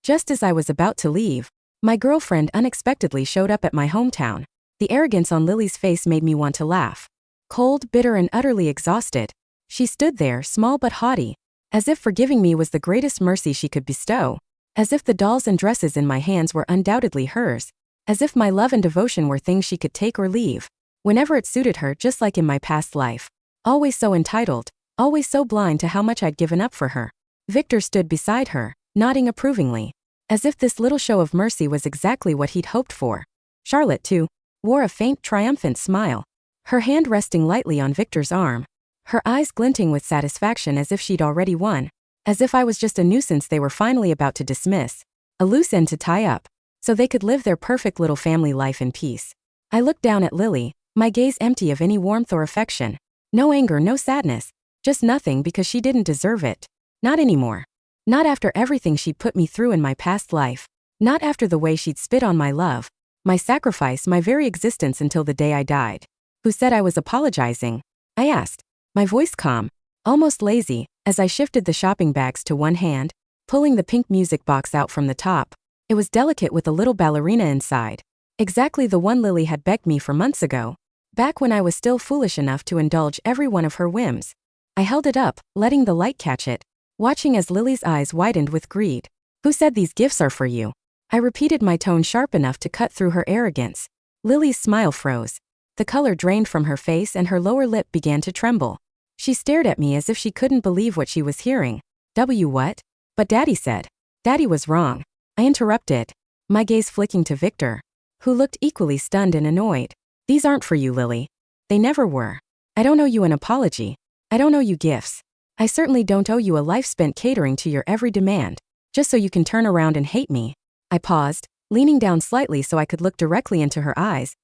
Just as I was about to leave, my girlfriend unexpectedly showed up at my hometown. The arrogance on Lily's face made me want to laugh. Cold, bitter, and utterly exhausted, she stood there, small but haughty, as if forgiving me was the greatest mercy she could bestow, as if the dolls and dresses in my hands were undoubtedly hers, as if my love and devotion were things she could take or leave, whenever it suited her, just like in my past life. Always so entitled, always so blind to how much I'd given up for her. Victor stood beside her, nodding approvingly, as if this little show of mercy was exactly what he'd hoped for. Charlotte, too, wore a faint, triumphant smile, her hand resting lightly on Victor's arm, her eyes glinting with satisfaction as if she'd already won, as if I was just a nuisance they were finally about to dismiss, a loose end to tie up, so they could live their perfect little family life in peace. I looked down at Lily, my gaze empty of any warmth or affection. No anger, no sadness, just nothing, because she didn't deserve it. Not anymore. Not after everything she'd put me through in my past life. Not after the way she'd spit on my love, my sacrifice, my very existence until the day I died. Who said I was apologizing? I asked, my voice calm, almost lazy, as I shifted the shopping bags to one hand, pulling the pink music box out from the top. It was delicate with a little ballerina inside. Exactly the one Lily had begged me for months ago, back when I was still foolish enough to indulge every one of her whims. I held it up, letting the light catch it, watching as Lily's eyes widened with greed. Who said these gifts are for you? I repeated, my tone sharp enough to cut through her arrogance. Lily's smile froze. The color drained from her face and her lower lip began to tremble. She stared at me as if she couldn't believe what she was hearing. What? But Daddy said. Daddy was wrong. I interrupted, my gaze flicking to Victor, who looked equally stunned and annoyed. These aren't for you, Lily. They never were. I don't owe you an apology. I don't owe you gifts. I certainly don't owe you a life spent catering to your every demand, just so you can turn around and hate me. I paused, leaning down slightly so I could look directly into her eyes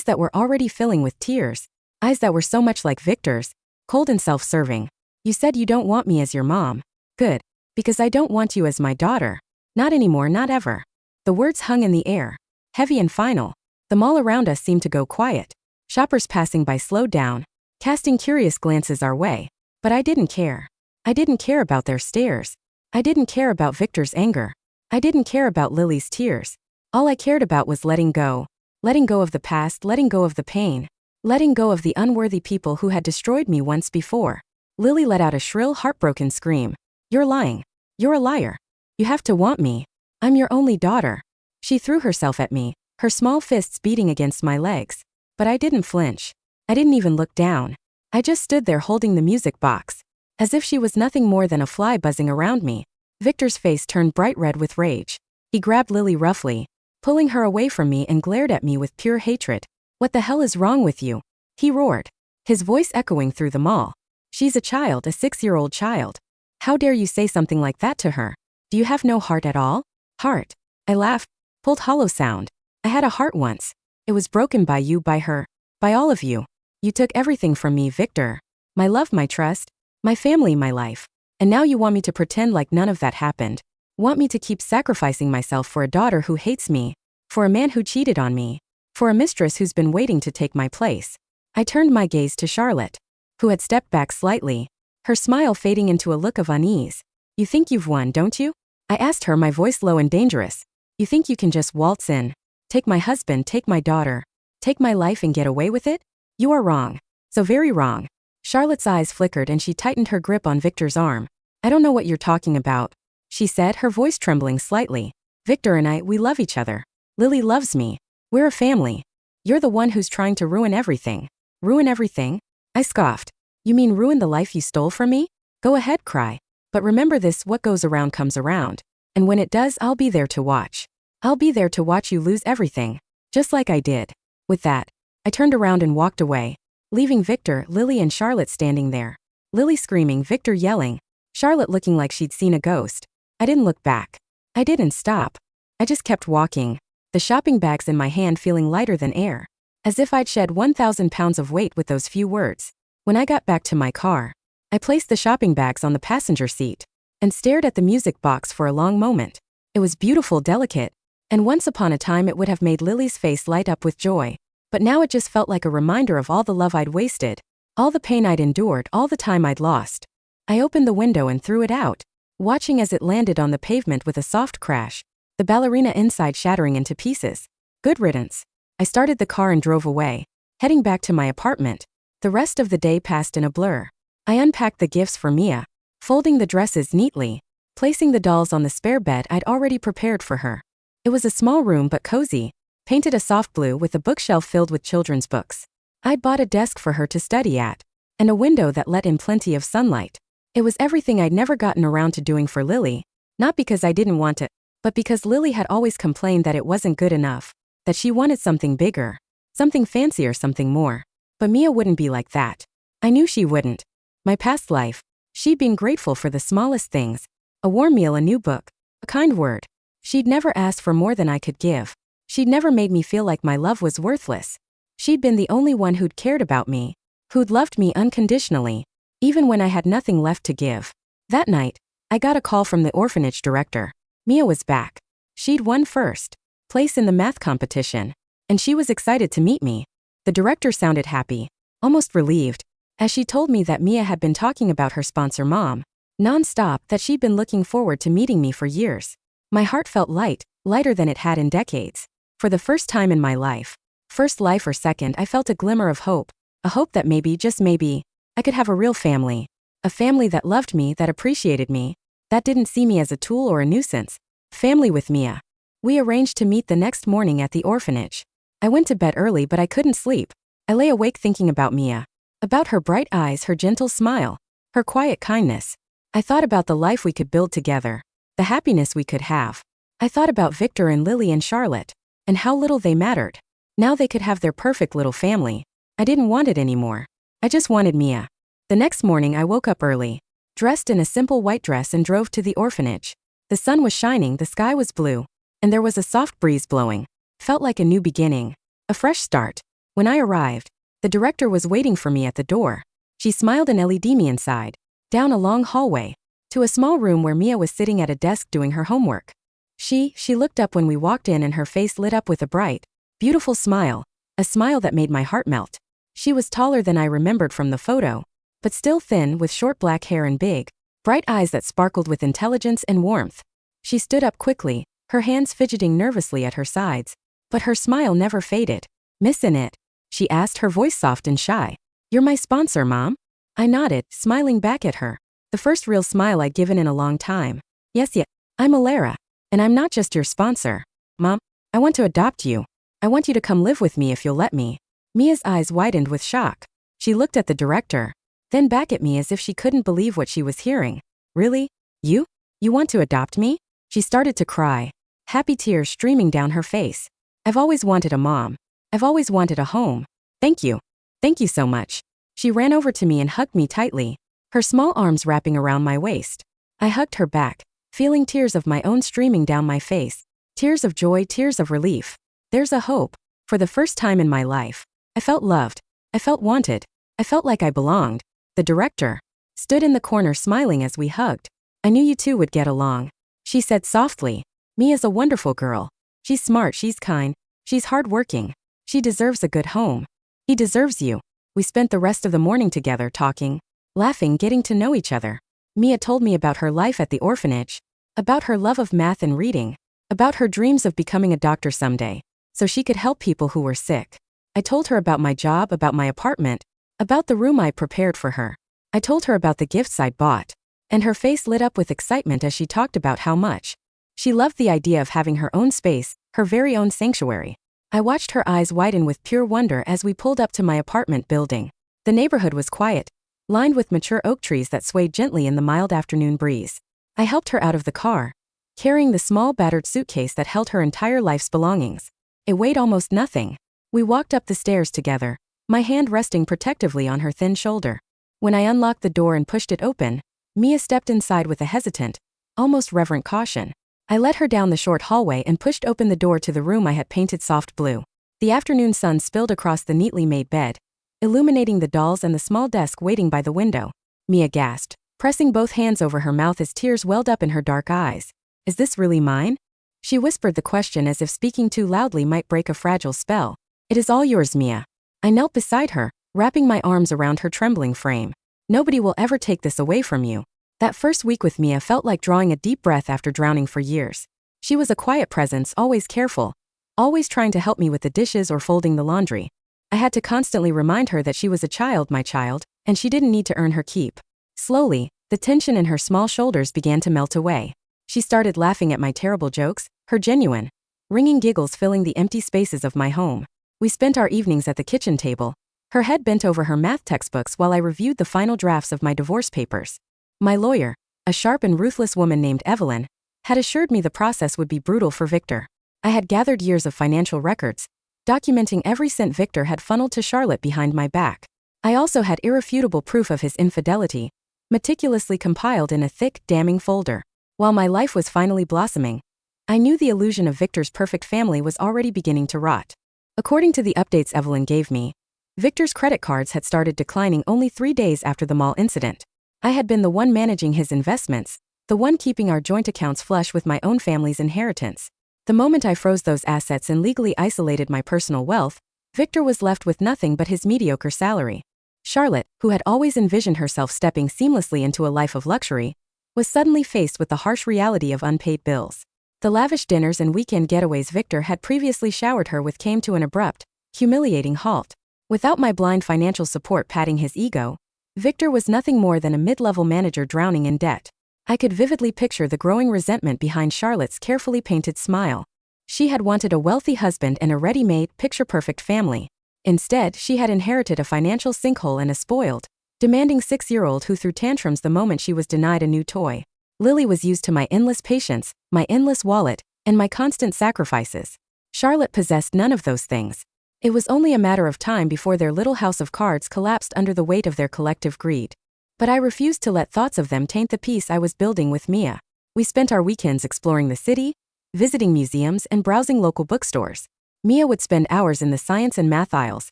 that were already filling with tears, eyes that were so much like Victor's, cold and self-serving. You said you don't want me as your mom. Good, because I don't want you as my daughter. Not anymore, not ever. The words hung in the air, heavy and final. The mall around us seemed to go quiet. Shoppers passing by slowed down, casting curious glances our way. But I didn't care. I didn't care about their stares. I didn't care about Victor's anger. I didn't care about Lily's tears. All I cared about was letting go. Letting go of the past, letting go of the pain. Letting go of the unworthy people who had destroyed me once before. Lily let out a shrill, heartbroken scream. You're lying. You're a liar. You have to want me. I'm your only daughter. She threw herself at me, her small fists beating against my legs. But I didn't flinch. I didn't even look down. I just stood there holding the music box, as if she was nothing more than a fly buzzing around me. Victor's face turned bright red with rage. He grabbed Lily roughly, pulling her away from me, and glared at me with pure hatred. What the hell is wrong with you? He roared, his voice echoing through the mall. She's a child, a 6-year-old child. How dare you say something like that to her? Do you have no heart at all? Heart? I laughed, pulled hollow sound. I had a heart once. It was broken by you, by her, by all of you. You took everything from me, Victor. My love, my trust, my family, my life. And now you want me to pretend like none of that happened. Want me to keep sacrificing myself for a daughter who hates me, for a man who cheated on me, for a mistress who's been waiting to take my place. I turned my gaze to Charlotte, who had stepped back slightly, her smile fading into a look of unease. You think you've won, don't you? I asked her, my voice low and dangerous. You think you can just waltz in, take my husband, take my daughter, take my life and get away with it? You are wrong. So very wrong. Charlotte's eyes flickered and she tightened her grip on Victor's arm. I don't know what you're talking about, she said, her voice trembling slightly. Victor and I, we love each other. Lily loves me. We're a family. You're the one who's trying to ruin everything. Ruin everything? I scoffed. You mean ruin the life you stole from me? Go ahead, cry. But remember this, what goes around comes around. And when it does, I'll be there to watch. I'll be there to watch you lose everything. Just like I did. With that, I turned around and walked away, leaving Victor, Lily and Charlotte standing there. Lily screaming, Victor yelling, Charlotte looking like she'd seen a ghost. I didn't look back. I didn't stop. I just kept walking, the shopping bags in my hand feeling lighter than air, as if I'd shed 1,000 pounds of weight with those few words. When I got back to my car, I placed the shopping bags on the passenger seat and stared at the music box for a long moment. It was beautiful, delicate, and once upon a time it would have made Lily's face light up with joy. But now it just felt like a reminder of all the love I'd wasted, all the pain I'd endured, all the time I'd lost. I opened the window and threw it out, watching as it landed on the pavement with a soft crash, the ballerina inside shattering into pieces. Good riddance. I started the car and drove away, heading back to my apartment. The rest of the day passed in a blur. I unpacked the gifts for Mia, folding the dresses neatly, placing the dolls on the spare bed I'd already prepared for her. It was a small room but cozy, painted a soft blue with a bookshelf filled with children's books. I'd bought a desk for her to study at, and a window that let in plenty of sunlight. It was everything I'd never gotten around to doing for Lily, not because I didn't want it, but because Lily had always complained that it wasn't good enough, that she wanted something bigger, something fancier, something more. But Mia wouldn't be like that. I knew she wouldn't. My past life, she'd been grateful for the smallest things, a warm meal, a new book, a kind word. She'd never asked for more than I could give. She'd never made me feel like my love was worthless. She'd been the only one who'd cared about me, who'd loved me unconditionally, even when I had nothing left to give. That night, I got a call from the orphanage director. Mia was back. She'd won first place in the math competition, and she was excited to meet me. The director sounded happy, almost relieved, as she told me that Mia had been talking about her sponsor mom, non-stop, that she'd been looking forward to meeting me for years. My heart felt light, lighter than it had in decades. For the first time in my life, first life or second, I felt a glimmer of hope, a hope that maybe, just maybe, I could have a real family. A family that loved me, that appreciated me, that didn't see me as a tool or a nuisance. Family with Mia. We arranged to meet the next morning at the orphanage. I went to bed early but I couldn't sleep. I lay awake thinking about Mia, about her bright eyes, her gentle smile, her quiet kindness. I thought about the life we could build together, the happiness we could have. I thought about Victor and Lily and Charlotte, and how little they mattered. Now they could have their perfect little family. I didn't want it anymore. I just wanted Mia. The next morning I woke up early, dressed in a simple white dress, and drove to the orphanage. The sun was shining, the sky was blue, and there was a soft breeze blowing. Felt like a new beginning, a fresh start. When I arrived, the director was waiting for me at the door. She smiled and led me inside, down a long hallway, to a small room where Mia was sitting at a desk doing her homework. She looked up when we walked in, and her face lit up with a bright, beautiful smile, a smile that made my heart melt. She was taller than I remembered from the photo, but still thin, with short black hair and big, bright eyes that sparkled with intelligence and warmth. She stood up quickly, her hands fidgeting nervously at her sides, but her smile never faded. "Miss Annette?" she asked, her voice soft and shy. "You're my sponsor, Mom?" I nodded, smiling back at her, the first real smile I'd given in a long time. Yes, I'm Alara, and I'm not just your sponsor. Mom, I want to adopt you. I want you to come live with me if you'll let me." Mia's eyes widened with shock. She looked at the director, then back at me as if she couldn't believe what she was hearing. "Really? You? You want to adopt me?" She started to cry, happy tears streaming down her face. "I've always wanted a mom. I've always wanted a home. Thank you. Thank you so much." She ran over to me and hugged me tightly, her small arms wrapping around my waist. I hugged her back, feeling tears of my own streaming down my face. Tears of joy, tears of relief. There's a hope. For the first time in my life, I felt loved. I felt wanted. I felt like I belonged. The director stood in the corner smiling as we hugged. "I knew you two would get along," she said softly. "Mia's a wonderful girl. She's smart, she's kind, she's hardworking. She deserves a good home. He deserves you." We spent the rest of the morning together, talking, laughing, getting to know each other. Mia told me about her life at the orphanage, about her love of math and reading, about her dreams of becoming a doctor someday, so she could help people who were sick. I told her about my job, about my apartment, about the room I prepared for her. I told her about the gifts I'd bought, and her face lit up with excitement as she talked about how much she loved the idea of having her own space, her very own sanctuary. I watched her eyes widen with pure wonder as we pulled up to my apartment building. The neighborhood was quiet, lined with mature oak trees that swayed gently in the mild afternoon breeze. I helped her out of the car, carrying the small battered suitcase that held her entire life's belongings. It weighed almost nothing. We walked up the stairs together, my hand resting protectively on her thin shoulder. When I unlocked the door and pushed it open, Mia stepped inside with a hesitant, almost reverent caution. I led her down the short hallway and pushed open the door to the room I had painted soft blue. The afternoon sun spilled across the neatly made bed, illuminating the dolls and the small desk waiting by the window. Mia gasped, pressing both hands over her mouth as tears welled up in her dark eyes. "Is this really mine?" She whispered the question as if speaking too loudly might break a fragile spell. "It is all yours, Mia." I knelt beside her, wrapping my arms around her trembling frame. "Nobody will ever take this away from you. That first week with Mia felt like drawing a deep breath after drowning for years. She was a quiet presence, always careful, always trying to help me with the dishes or folding the laundry. I had to constantly remind her that she was a child, my child, and she didn't need to earn her keep. Slowly, the tension in her small shoulders began to melt away. She started laughing at my terrible jokes, her genuine, ringing giggles filling the empty spaces of my home. We spent our evenings at the kitchen table, her head bent over her math textbooks while I reviewed the final drafts of my divorce papers. My lawyer, a sharp and ruthless woman named Evelyn, had assured me the process would be brutal for Victor. I had gathered years of financial records, documenting every cent Victor had funneled to Charlotte behind my back. I also had irrefutable proof of his infidelity, meticulously compiled in a thick, damning folder. While my life was finally blossoming, I knew the illusion of Victor's perfect family was already beginning to rot. According to the updates Evelyn gave me, Victor's credit cards had started declining only 3 days after the mall incident. I had been the one managing his investments, the one keeping our joint accounts flush with my own family's inheritance. The moment I froze those assets and legally isolated my personal wealth, Victor was left with nothing but his mediocre salary. Charlotte, who had always envisioned herself stepping seamlessly into a life of luxury, was suddenly faced with the harsh reality of unpaid bills. The lavish dinners and weekend getaways Victor had previously showered her with came to an abrupt, humiliating halt. Without my blind financial support patting his ego, Victor was nothing more than a mid-level manager drowning in debt. I could vividly picture the growing resentment behind Charlotte's carefully painted smile. She had wanted a wealthy husband and a ready-made, picture-perfect family. Instead, she had inherited a financial sinkhole and a spoiled, demanding 6-year-old who threw tantrums the moment she was denied a new toy. Lily was used to my endless patience, my endless wallet, and my constant sacrifices. Charlotte possessed none of those things. It was only a matter of time before their little house of cards collapsed under the weight of their collective greed. But I refused to let thoughts of them taint the peace I was building with Mia. We spent our weekends exploring the city, visiting museums, and browsing local bookstores. Mia would spend hours in the science and math aisles,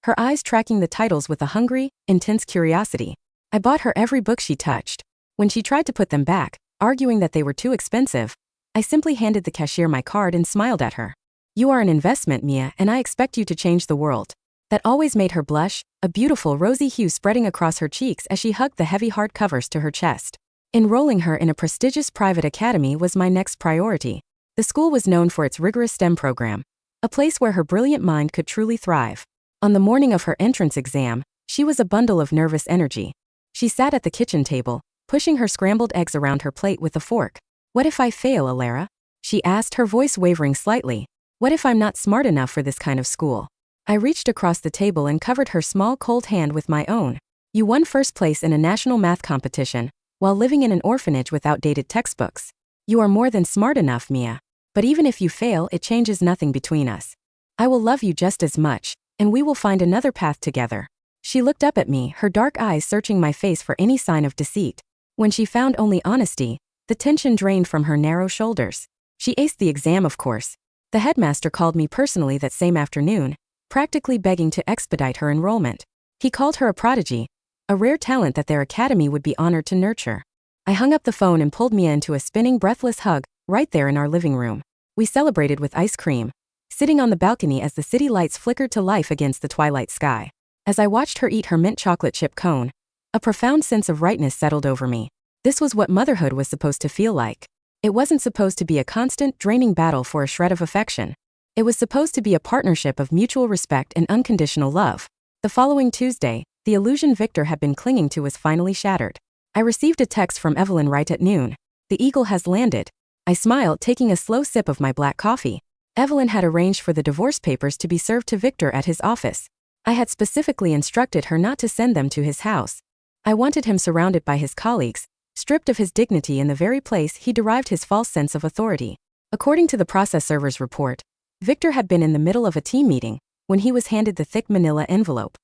her eyes tracking the titles with a hungry, intense curiosity. I bought her every book she touched. When she tried to put them back, arguing that they were too expensive, I simply handed the cashier my card and smiled at her. "You are an investment, Mia, and I expect you to change the world." That always made her blush, a beautiful rosy hue spreading across her cheeks as she hugged the heavy hardcovers to her chest. Enrolling her in a prestigious private academy was my next priority. The school was known for its rigorous STEM program, a place where her brilliant mind could truly thrive. On the morning of her entrance exam, she was a bundle of nervous energy. She sat at the kitchen table, pushing her scrambled eggs around her plate with a fork. "What if I fail, Alara?" she asked, her voice wavering slightly. "What if I'm not smart enough for this kind of school?" I reached across the table and covered her small cold hand with my own. "You won first place in a national math competition, while living in an orphanage with outdated textbooks. You are more than smart enough, Mia. But even if you fail, it changes nothing between us. I will love you just as much, and we will find another path together." She looked up at me, her dark eyes searching my face for any sign of deceit. When she found only honesty, the tension drained from her narrow shoulders. She aced the exam, of course. The headmaster called me personally that same afternoon, practically begging to expedite her enrollment. He called her a prodigy, a rare talent that their academy would be honored to nurture. I hung up the phone and pulled Mia into a spinning, breathless hug, right there in our living room. We celebrated with ice cream, sitting on the balcony as the city lights flickered to life against the twilight sky. As I watched her eat her mint chocolate chip cone, a profound sense of rightness settled over me. This was what motherhood was supposed to feel like. It wasn't supposed to be a constant, draining battle for a shred of affection. It was supposed to be a partnership of mutual respect and unconditional love. The following Tuesday, the illusion Victor had been clinging to was finally shattered. I received a text from Evelyn right at noon. "The eagle has landed." I smiled, taking a slow sip of my black coffee. Evelyn had arranged for the divorce papers to be served to Victor at his office. I had specifically instructed her not to send them to his house. I wanted him surrounded by his colleagues, stripped of his dignity in the very place he derived his false sense of authority. According to the process server's report, Victor had been in the middle of a team meeting when he was handed the thick manila envelope.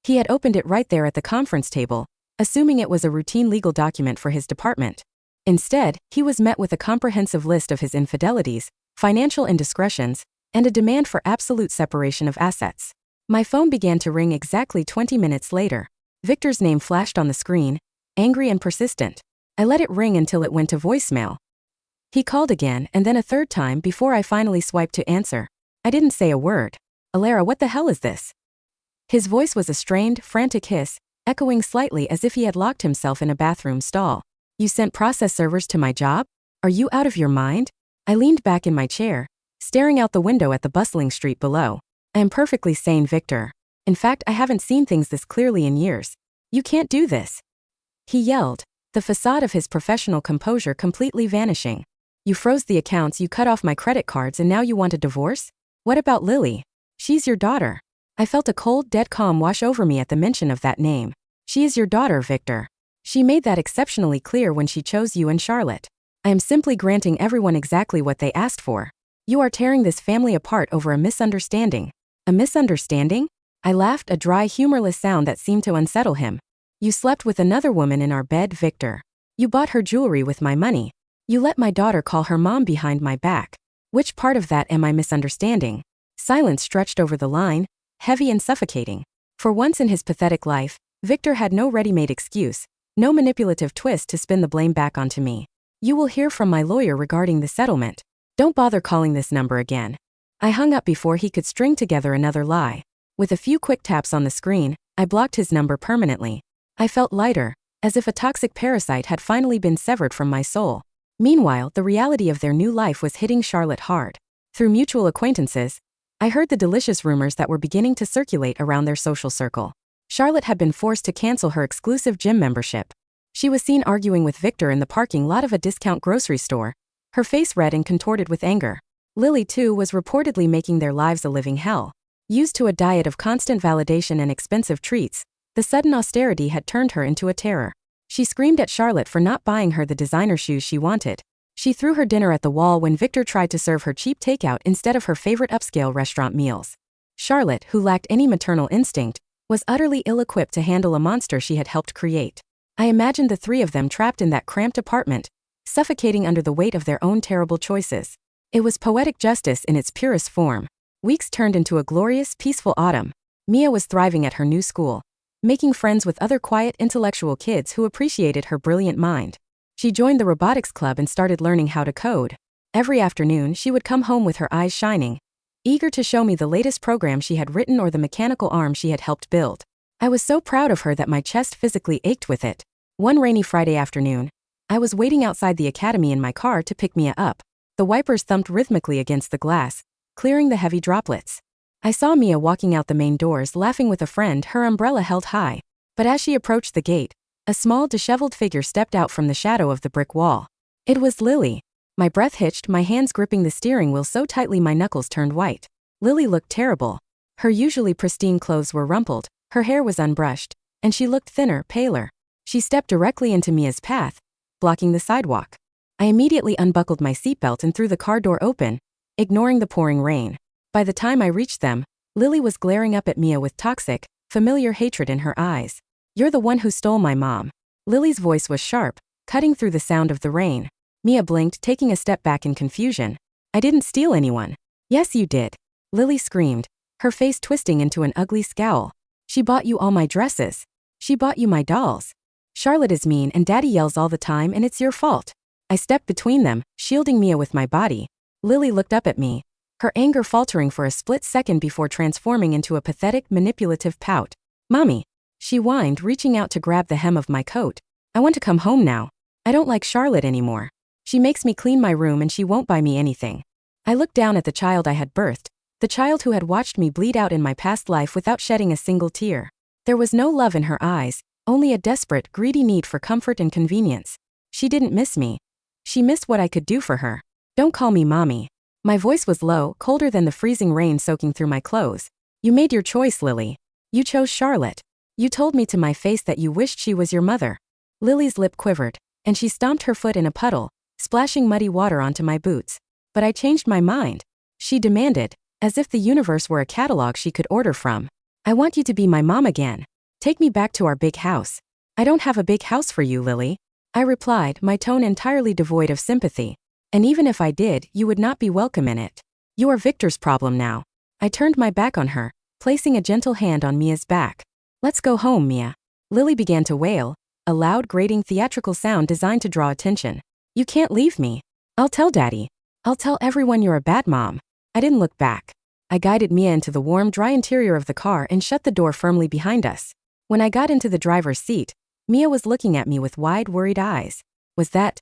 He had opened it right there at the conference table, assuming it was a routine legal document for his department. Instead, he was met with a comprehensive list of his infidelities, financial indiscretions, and a demand for absolute separation of assets. My phone began to ring exactly 20 minutes later. Victor's name flashed on the screen, angry and persistent. I let it ring until it went to voicemail. He called again and then a third time before I finally swiped to answer. I didn't say a word. "Alara, what the hell is this?" His voice was a strained, frantic hiss, echoing slightly as if he had locked himself in a bathroom stall. You sent process servers to my job? Are you out of your mind? I leaned back in my chair, staring out the window at the bustling street below. I am perfectly sane, Victor. In fact, I haven't seen things this clearly in years. You can't do this, he yelled, the facade of his professional composure completely vanishing. You froze the accounts, you cut off my credit cards, and now you want a divorce? What about Lily? She's your daughter. I felt a cold, dead calm wash over me at the mention of that name. She is your daughter, Victor. She made that exceptionally clear when she chose you and Charlotte. I am simply granting everyone exactly what they asked for. You are tearing this family apart over a misunderstanding. A misunderstanding? I laughed, a dry, humorless sound that seemed to unsettle him. You slept with another woman in our bed, Victor. You bought her jewelry with my money. You let my daughter call her mom behind my back. Which part of that am I misunderstanding? Silence stretched over the line, heavy and suffocating. For once in his pathetic life, Victor had no ready-made excuse, no manipulative twist to spin the blame back onto me. You will hear from my lawyer regarding the settlement. Don't bother calling this number again. I hung up before he could string together another lie. With a few quick taps on the screen, I blocked his number permanently. I felt lighter, as if a toxic parasite had finally been severed from my soul. Meanwhile, the reality of their new life was hitting Charlotte hard. Through mutual acquaintances, I heard the delicious rumors that were beginning to circulate around their social circle. Charlotte had been forced to cancel her exclusive gym membership. She was seen arguing with Victor in the parking lot of a discount grocery store, her face red and contorted with anger. Lily, too, was reportedly making their lives a living hell. Used to a diet of constant validation and expensive treats, the sudden austerity had turned her into a terror. She screamed at Charlotte for not buying her the designer shoes she wanted. She threw her dinner at the wall when Victor tried to serve her cheap takeout instead of her favorite upscale restaurant meals. Charlotte, who lacked any maternal instinct, was utterly ill-equipped to handle a monster she had helped create. I imagined the three of them trapped in that cramped apartment, suffocating under the weight of their own terrible choices. It was poetic justice in its purest form. Weeks turned into a glorious, peaceful autumn. Mia was thriving at her new school, making friends with other quiet, intellectual kids who appreciated her brilliant mind. She joined the robotics club and started learning how to code. Every afternoon, she would come home with her eyes shining, eager to show me the latest program she had written or the mechanical arm she had helped build. I was so proud of her that my chest physically ached with it. One rainy Friday afternoon, I was waiting outside the academy in my car to pick Mia up. The wipers thumped rhythmically against the glass, clearing the heavy droplets. I saw Mia walking out the main doors laughing with a friend, her umbrella held high. But as she approached the gate, a small, disheveled figure stepped out from the shadow of the brick wall. It was Lily. My breath hitched, my hands gripping the steering wheel so tightly my knuckles turned white. Lily looked terrible. Her usually pristine clothes were rumpled, her hair was unbrushed, and she looked thinner, paler. She stepped directly into Mia's path, blocking the sidewalk. I immediately unbuckled my seatbelt and threw the car door open, ignoring the pouring rain. By the time I reached them, Lily was glaring up at Mia with toxic, familiar hatred in her eyes. You're the one who stole my mom. Lily's voice was sharp, cutting through the sound of the rain. Mia blinked, taking a step back in confusion. I didn't steal anyone. Yes, you did. Lily screamed, her face twisting into an ugly scowl. She bought you all my dresses. She bought you my dolls. Charlotte is mean and Daddy yells all the time and it's your fault. I stepped between them, shielding Mia with my body. Lily looked up at me, her anger faltering for a split second before transforming into a pathetic, manipulative pout. Mommy, she whined, reaching out to grab the hem of my coat. I want to come home now. I don't like Charlotte anymore. She makes me clean my room and she won't buy me anything. I looked down at the child I had birthed, the child who had watched me bleed out in my past life without shedding a single tear. There was no love in her eyes, only a desperate, greedy need for comfort and convenience. She didn't miss me. She missed what I could do for her. Don't call me mommy. My voice was low, colder than the freezing rain soaking through my clothes. You made your choice, Lily. You chose Charlotte. You told me to my face that you wished she was your mother. Lily's lip quivered, and she stomped her foot in a puddle, splashing muddy water onto my boots. But I changed my mind. She demanded, as if the universe were a catalog she could order from. I want you to be my mom again. Take me back to our big house. I don't have a big house for you, Lily. I replied, my tone entirely devoid of sympathy. And even if I did, you would not be welcome in it. You are Victor's problem now. I turned my back on her, placing a gentle hand on Mia's back. Let's go home, Mia. Lily began to wail, a loud, grating theatrical sound designed to draw attention. You can't leave me. I'll tell Daddy. I'll tell everyone you're a bad mom. I didn't look back. I guided Mia into the warm, dry interior of the car and shut the door firmly behind us. When I got into the driver's seat, Mia was looking at me with wide, worried eyes. Was that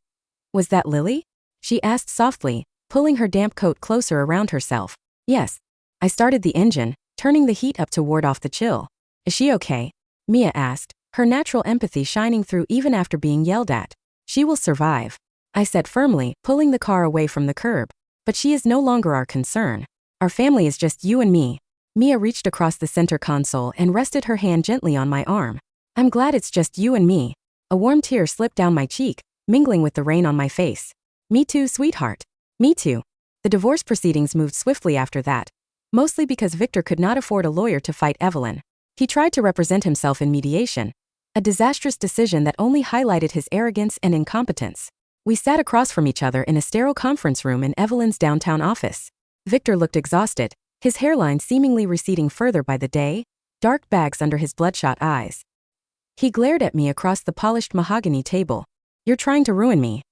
Lily? She asked softly, pulling her damp coat closer around herself. Yes. I started the engine, turning the heat up to ward off the chill. Is she okay? Mia asked, her natural empathy shining through even after being yelled at. She will survive, I said firmly, pulling the car away from the curb. But she is no longer our concern. Our family is just you and me. Mia reached across the center console and rested her hand gently on my arm. I'm glad it's just you and me. A warm tear slipped down my cheek, mingling with the rain on my face. Me too, sweetheart. Me too. The divorce proceedings moved swiftly after that, mostly because Victor could not afford a lawyer to fight Evelyn. He tried to represent himself in mediation, a disastrous decision that only highlighted his arrogance and incompetence. We sat across from each other in a sterile conference room in Evelyn's downtown office. Victor looked exhausted, his hairline seemingly receding further by the day, dark bags under his bloodshot eyes. He glared at me across the polished mahogany table. You're trying to ruin me,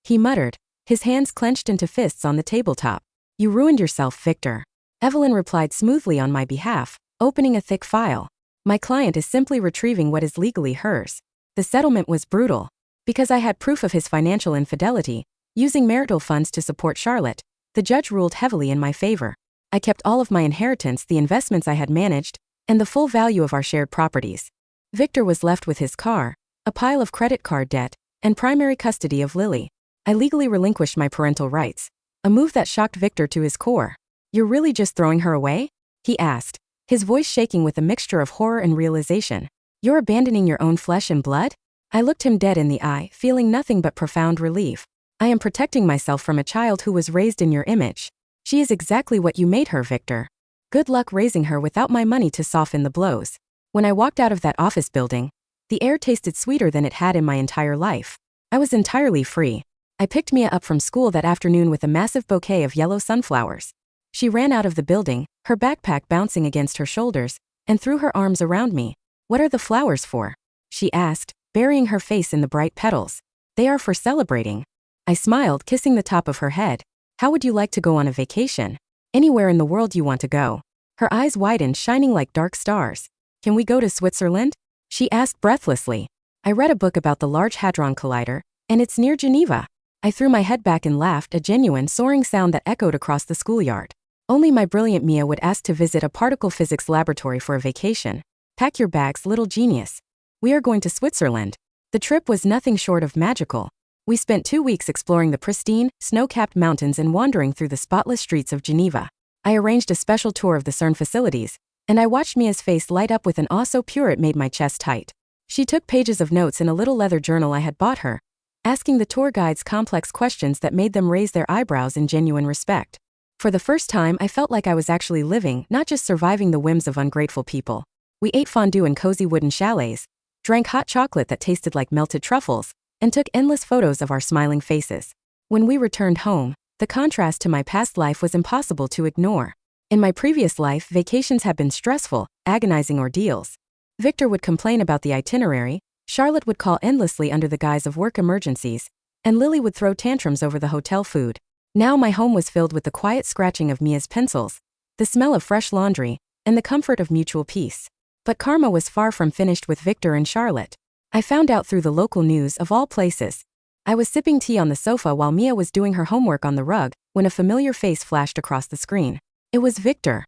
he muttered, his hands clenched into fists on the tabletop. You ruined yourself, Victor. Evelyn replied smoothly on my behalf, opening a thick file. My client is simply retrieving what is legally hers. The settlement was brutal. Because I had proof of his financial infidelity, using marital funds to support Charlotte, the judge ruled heavily in my favor. I kept all of my inheritance, the investments I had managed, and the full value of our shared properties. Victor was left with his car, a pile of credit card debt, and primary custody of Lily. I legally relinquished my parental rights, a move that shocked Victor to his core. You're really just throwing her away? He asked, his voice shaking with a mixture of horror and realization. You're abandoning your own flesh and blood? I looked him dead in the eye, feeling nothing but profound relief. I am protecting myself from a child who was raised in your image. She is exactly what you made her, Victor. Good luck raising her without my money to soften the blows. When I walked out of that office building, the air tasted sweeter than it had in my entire life. I was entirely free. I picked Mia up from school that afternoon with a massive bouquet of yellow sunflowers. She ran out of the building, her backpack bouncing against her shoulders, and threw her arms around me. What are the flowers for? She asked, burying her face in the bright petals. They are for celebrating. I smiled, kissing the top of her head. How would you like to go on a vacation? Anywhere in the world you want to go. Her eyes widened, shining like dark stars. Can we go to Switzerland? She asked breathlessly. I read a book about the Large Hadron Collider, and it's near Geneva. I threw my head back and laughed, a genuine soaring sound that echoed across the schoolyard. Only my brilliant Mia would ask to visit a particle physics laboratory for a vacation. Pack your bags, little genius. We are going to Switzerland. The trip was nothing short of magical. We spent 2 weeks exploring the pristine, snow-capped mountains and wandering through the spotless streets of Geneva. I arranged a special tour of the CERN facilities, and I watched Mia's face light up with an awe so pure it made my chest tight. She took pages of notes in a little leather journal I had bought her, asking the tour guides complex questions that made them raise their eyebrows in genuine respect. For the first time, I felt like I was actually living, not just surviving the whims of ungrateful people. We ate fondue in cozy wooden chalets, drank hot chocolate that tasted like melted truffles, and took endless photos of our smiling faces. When we returned home, the contrast to my past life was impossible to ignore. In my previous life, vacations had been stressful, agonizing ordeals. Victor would complain about the itinerary, Charlotte would call endlessly under the guise of work emergencies, and Lily would throw tantrums over the hotel food. Now my home was filled with the quiet scratching of Mia's pencils, the smell of fresh laundry, and the comfort of mutual peace. But karma was far from finished with Victor and Charlotte. I found out through the local news, of all places. I was sipping tea on the sofa while Mia was doing her homework on the rug, when a familiar face flashed across the screen. It was Victor.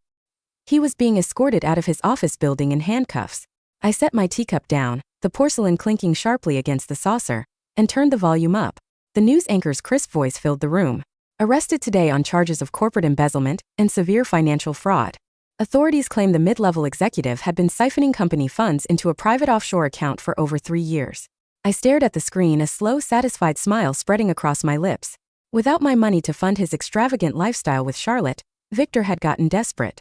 He was being escorted out of his office building in handcuffs. I set my teacup down, the porcelain clinking sharply against the saucer, and turned the volume up. The news anchor's crisp voice filled the room. Arrested today on charges of corporate embezzlement and severe financial fraud. Authorities claim the mid-level executive had been siphoning company funds into a private offshore account for over 3 years. I stared at the screen, a slow, satisfied smile spreading across my lips. Without my money to fund his extravagant lifestyle with Charlotte, Victor had gotten desperate.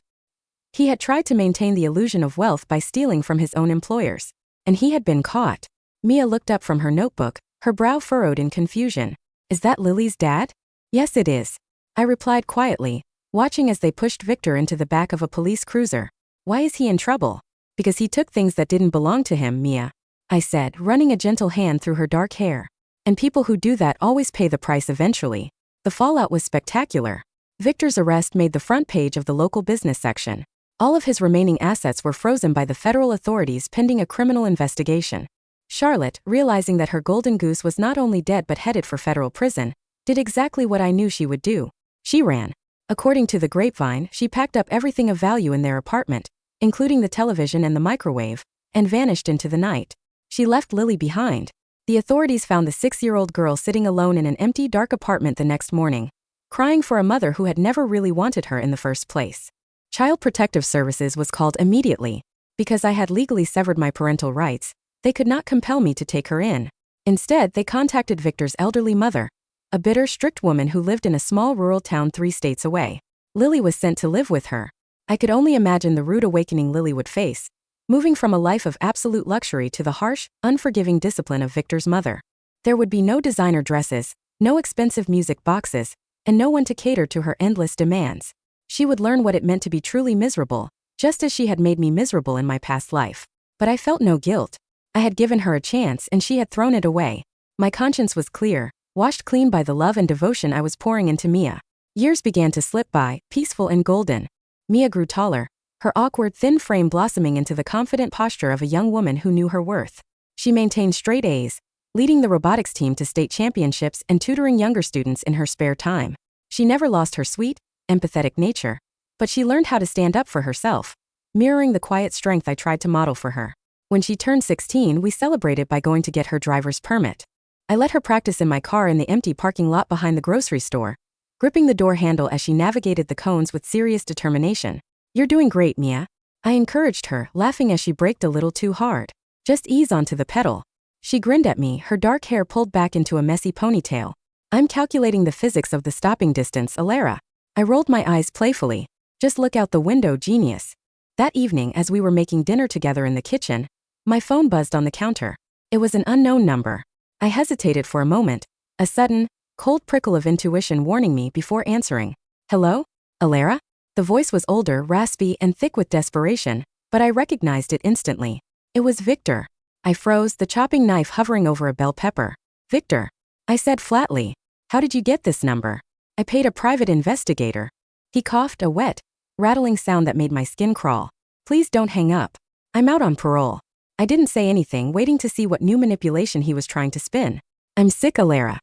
He had tried to maintain the illusion of wealth by stealing from his own employers. And he had been caught. Mia looked up from her notebook, her brow furrowed in confusion. Is that Lily's dad? Yes, it is. I replied quietly, watching as they pushed Victor into the back of a police cruiser. Why is he in trouble? Because he took things that didn't belong to him, Mia, I said, running a gentle hand through her dark hair. And people who do that always pay the price eventually. The fallout was spectacular. Victor's arrest made the front page of the local business section. All of his remaining assets were frozen by the federal authorities pending a criminal investigation. Charlotte, realizing that her golden goose was not only dead but headed for federal prison, did exactly what I knew she would do. She ran. According to the grapevine, she packed up everything of value in their apartment, including the television and the microwave, and vanished into the night. She left Lily behind. The authorities found the 6-year-old girl sitting alone in an empty, dark apartment the next morning, crying for a mother who had never really wanted her in the first place. Child Protective Services was called immediately. Because I had legally severed my parental rights, they could not compel me to take her in. Instead, they contacted Victor's elderly mother, a bitter, strict woman who lived in a small rural town 3 states away. Lily was sent to live with her. I could only imagine the rude awakening Lily would face, moving from a life of absolute luxury to the harsh, unforgiving discipline of Victor's mother. There would be no designer dresses, no expensive music boxes, and no one to cater to her endless demands. She would learn what it meant to be truly miserable, just as she had made me miserable in my past life. But I felt no guilt. I had given her a chance and she had thrown it away. My conscience was clear, washed clean by the love and devotion I was pouring into Mia. Years began to slip by, peaceful and golden. Mia grew taller, her awkward, thin frame blossoming into the confident posture of a young woman who knew her worth. She maintained straight A's, leading the robotics team to state championships and tutoring younger students in her spare time. She never lost her sweet, empathetic nature, but she learned how to stand up for herself, mirroring the quiet strength I tried to model for her. When she turned 16, we celebrated by going to get her driver's permit. I let her practice in my car in the empty parking lot behind the grocery store, gripping the door handle as she navigated the cones with serious determination. "You're doing great, Mia," I encouraged her, laughing as she braked a little too hard. "Just ease onto the pedal." She grinned at me, her dark hair pulled back into a messy ponytail. "I'm calculating the physics of the stopping distance, Alara." I rolled my eyes playfully. "Just look out the window, genius." That evening, as we were making dinner together in the kitchen, my phone buzzed on the counter. It was an unknown number. I hesitated for a moment, a sudden, cold prickle of intuition warning me before answering. "Hello? Alara?" The voice was older, raspy, and thick with desperation, but I recognized it instantly. It was Victor. I froze, the chopping knife hovering over a bell pepper. "Victor," I said flatly. "How did you get this number?" "I paid a private investigator." He coughed, a wet, rattling sound that made my skin crawl. "Please don't hang up. I'm out on parole." I didn't say anything, waiting to see what new manipulation he was trying to spin. "I'm sick, Alara,"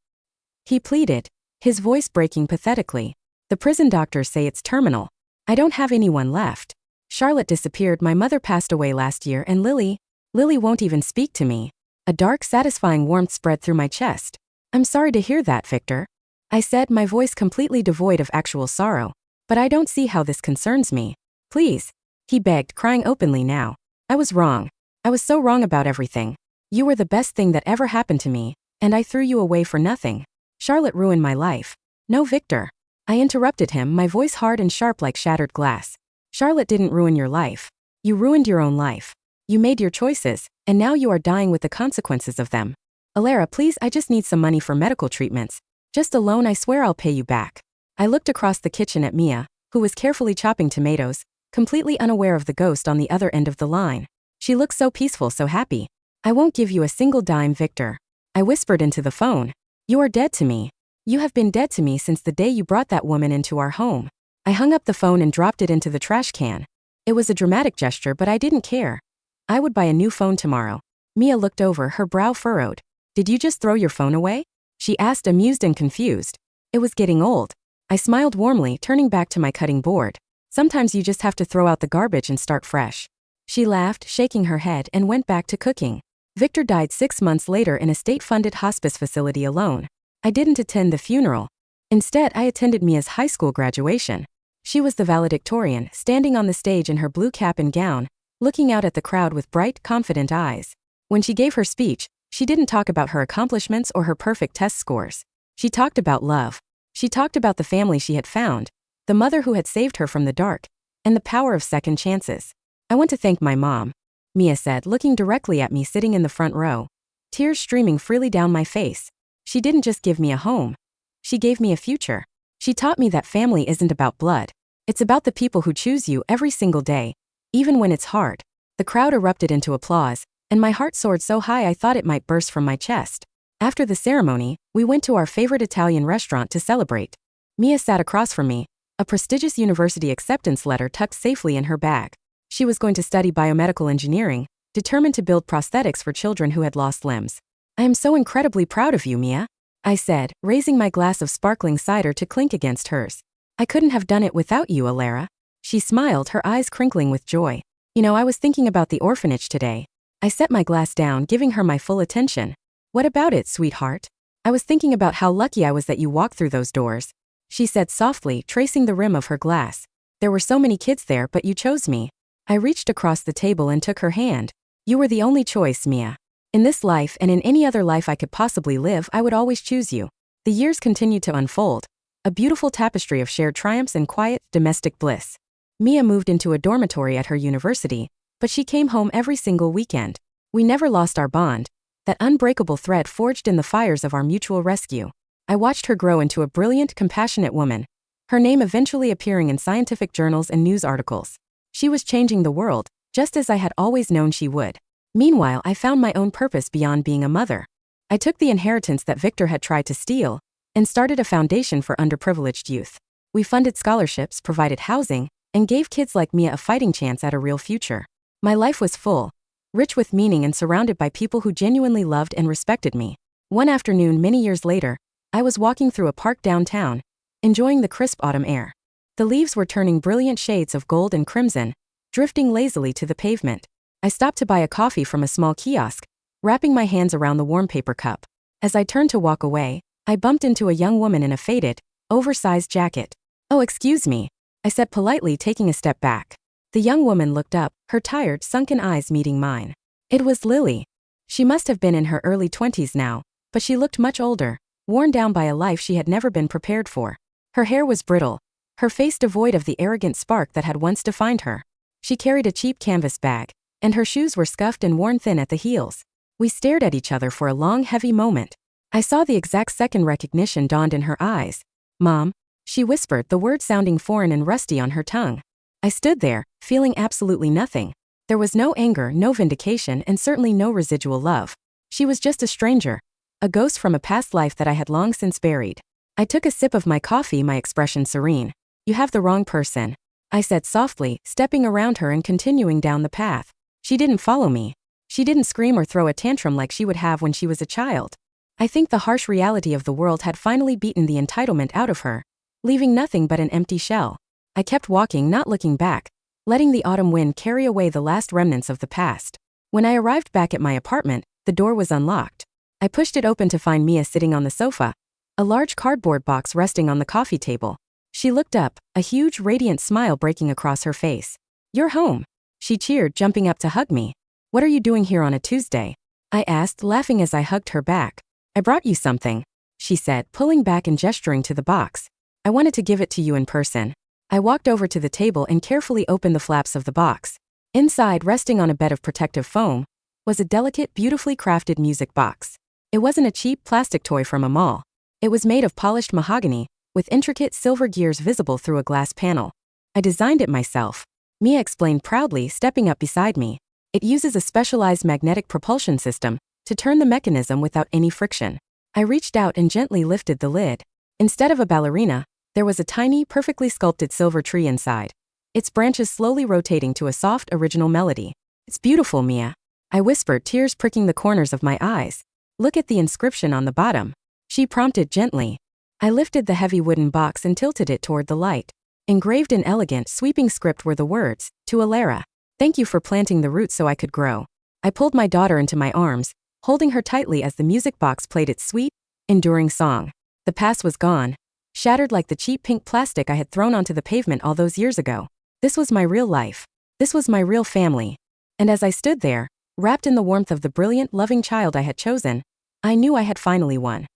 he pleaded, his voice breaking pathetically. "The prison doctors say it's terminal. I don't have anyone left. Charlotte disappeared, my mother passed away last year, and Lily won't even speak to me." A dark, satisfying warmth spread through my chest. "I'm sorry to hear that, Victor," I said, my voice completely devoid of actual sorrow. "But I don't see how this concerns me. Please," he begged, crying openly now. "I was wrong. I was so wrong about everything. You were the best thing that ever happened to me, and I threw you away for nothing. Charlotte ruined my life." "No, Victor," I interrupted him, my voice hard and sharp like shattered glass. "Charlotte didn't ruin your life. You ruined your own life. You made your choices, and now you are dying with the consequences of them. Alara, please, I just need some money for medical treatments. Just a loan, I swear I'll pay you back." I looked across the kitchen at Mia, who was carefully chopping tomatoes, completely unaware of the ghost on the other end of the line. She looked so peaceful, so happy. "I won't give you a single dime, Victor," I whispered into the phone. "You are dead to me. You have been dead to me since the day you brought that woman into our home." I hung up the phone and dropped it into the trash can. It was a dramatic gesture, but I didn't care. I would buy a new phone tomorrow. Mia looked over, her brow furrowed. "Did you just throw your phone away?" she asked, amused and confused. "It was getting old." I smiled warmly, turning back to my cutting board. "Sometimes you just have to throw out the garbage and start fresh." She laughed, shaking her head, and went back to cooking. Victor died 6 months later in a state-funded hospice facility alone. I didn't attend the funeral. Instead, I attended Mia's high school graduation. She was the valedictorian, standing on the stage in her blue cap and gown, looking out at the crowd with bright, confident eyes. When she gave her speech, she didn't talk about her accomplishments or her perfect test scores. She talked about love. She talked about the family she had found, the mother who had saved her from the dark, and the power of second chances. "I want to thank my mom," Mia said, looking directly at me sitting in the front row, tears streaming freely down my face. "She didn't just give me a home. She gave me a future. She taught me that family isn't about blood. It's about the people who choose you every single day, even when it's hard." The crowd erupted into applause, and my heart soared so high I thought it might burst from my chest. After the ceremony, we went to our favorite Italian restaurant to celebrate. Mia sat across from me, a prestigious university acceptance letter tucked safely in her bag. She was going to study biomedical engineering, determined to build prosthetics for children who had lost limbs. I am so incredibly proud of you, Mia, I said, raising my glass of sparkling cider to clink against hers. I couldn't have done it without you, Alara. She smiled, her eyes crinkling with joy. You know, I was thinking about the orphanage today. I set my glass down, giving her my full attention. What about it, sweetheart? I was thinking about how lucky I was that you walked through those doors, she said softly, tracing the rim of her glass. There were so many kids there, but you chose me. I reached across the table and took her hand. You were the only choice, Mia. In this life and in any other life I could possibly live, I would always choose you. The years continued to unfold, a beautiful tapestry of shared triumphs and quiet, domestic bliss. Mia moved into a dormitory at her university, but she came home every single weekend. We never lost our bond, that unbreakable thread forged in the fires of our mutual rescue. I watched her grow into a brilliant, compassionate woman, her name eventually appearing in scientific journals and news articles. She was changing the world, just as I had always known she would. Meanwhile, I found my own purpose beyond being a mother. I took the inheritance that Victor had tried to steal and started a foundation for underprivileged youth. We funded scholarships, provided housing, and gave kids like Mia a fighting chance at a real future. My life was full, rich with meaning and surrounded by people who genuinely loved and respected me. One afternoon many years later, I was walking through a park downtown, enjoying the crisp autumn air. The leaves were turning brilliant shades of gold and crimson, drifting lazily to the pavement. I stopped to buy a coffee from a small kiosk, wrapping my hands around the warm paper cup. As I turned to walk away, I bumped into a young woman in a faded, oversized jacket. Oh, excuse me, I said politely, taking a step back. The young woman looked up, her tired, sunken eyes meeting mine. It was Lily. She must have been in her early 20s now, but she looked much older, worn down by a life she had never been prepared for. Her hair was brittle, her face devoid of the arrogant spark that had once defined her. She carried a cheap canvas bag, and her shoes were scuffed and worn thin at the heels. We stared at each other for a long, heavy moment. I saw the exact second recognition dawned in her eyes. Mom, she whispered, the word sounding foreign and rusty on her tongue. I stood there, feeling absolutely nothing. There was no anger, no vindication, and certainly no residual love. She was just a stranger, a ghost from a past life that I had long since buried. I took a sip of my coffee, my expression serene. You have the wrong person, I said softly, stepping around her and continuing down the path. She didn't follow me. She didn't scream or throw a tantrum like she would have when she was a child. I think the harsh reality of the world had finally beaten the entitlement out of her, leaving nothing but an empty shell. I kept walking, not looking back, letting the autumn wind carry away the last remnants of the past. When I arrived back at my apartment, the door was unlocked. I pushed it open to find Mia sitting on the sofa, a large cardboard box resting on the coffee table. She looked up, a huge, radiant smile breaking across her face. You're home, she cheered, jumping up to hug me. What are you doing here on a Tuesday? I asked, laughing as I hugged her back. I brought you something, she said, pulling back and gesturing to the box. I wanted to give it to you in person. I walked over to the table and carefully opened the flaps of the box. Inside, resting on a bed of protective foam, was a delicate, beautifully crafted music box. It wasn't a cheap plastic toy from a mall. It was made of polished mahogany, with intricate silver gears visible through a glass panel. I designed it myself, Mia explained proudly, stepping up beside me. It uses a specialized magnetic propulsion system to turn the mechanism without any friction. I reached out and gently lifted the lid. Instead of a ballerina, there was a tiny, perfectly sculpted silver tree inside, its branches slowly rotating to a soft, original melody. It's beautiful, Mia, I whispered, tears pricking the corners of my eyes. Look at the inscription on the bottom, she prompted gently. I lifted the heavy wooden box and tilted it toward the light. Engraved in elegant, sweeping script were the words, "To Alara. Thank you for planting the roots so I could grow." I pulled my daughter into my arms, holding her tightly as the music box played its sweet, enduring song. The past was gone, shattered like the cheap pink plastic I had thrown onto the pavement all those years ago. This was my real life. This was my real family. And as I stood there, wrapped in the warmth of the brilliant, loving child I had chosen, I knew I had finally won.